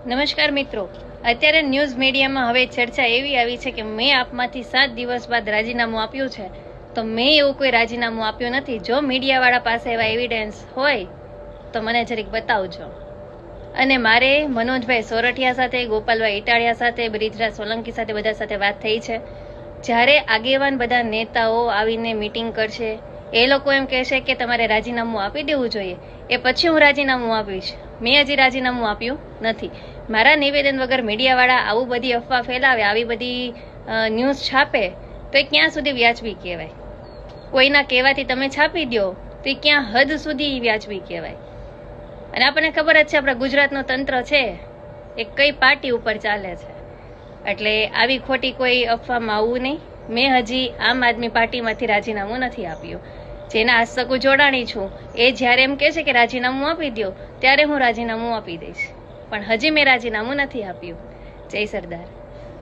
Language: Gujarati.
નમસ્કાર મિત્રો, અત્યારે ન્યૂઝ મીડિયામાં હવે ચર્ચા એવી આવી છે કે મેં આપમાંથી 7 દિવસ બાદ રાજીનામું આપ્યું છે, તો મેં એવું કોઈ રાજીનામું આપ્યું નથી. જો મીડિયાવાળા પાસે એવા એવિડન્સ હોય તો મને જરીક બતાવજો. અને મારે મનોજભાઈ સોરઠિયા સાથે, ગોપાલભાઈ ઇટાળિયા સાથે, બ્રિજરાજ સોલંકી સાથે બધા સાથે વાત થઈ છે. જ્યારે આગેવાન બધા નેતાઓ આવીને મિટિંગ કરશે, એ લોકો એમ કહેશે કે તમારે રાજીનામું આપી દેવું જોઈએ, એ પછી હું રાજીનામું આપીશ. મેં હજી રાજીનામું આપ્યું નથી. મારા નિવેદન વગર મીડિયાવાળા આવું બધી અફવા ફેલાવે, આવી બધી ન્યૂઝ છાપે તો એ ક્યાં સુધી વ્યાજબી કહેવાય? કોઈના કહેવાથી તમે છાપી દો તો એ ક્યાં હદ સુધી વ્યાજબી કહેવાય? અને આપણને ખબર જ છે આપણા ગુજરાતનું તંત્ર છે એ કઈ પાર્ટી ઉપર ચાલે છે. એટલે આવી ખોટી કોઈ અફવામાં આવવું નહીં. મેં હજી આમ આદમી પાર્ટીમાંથી રાજીનામું નથી આપ્યું. જેના હસ્તકું જોડાણી છું એ જ્યારે એમ કહે છે કે રાજીનામું આપી દો, ત્યારે હું રાજીનામું આપી દઈશ. પણ હજી મેં રાજીનામું નથી આપ્યું. જય સરદાર.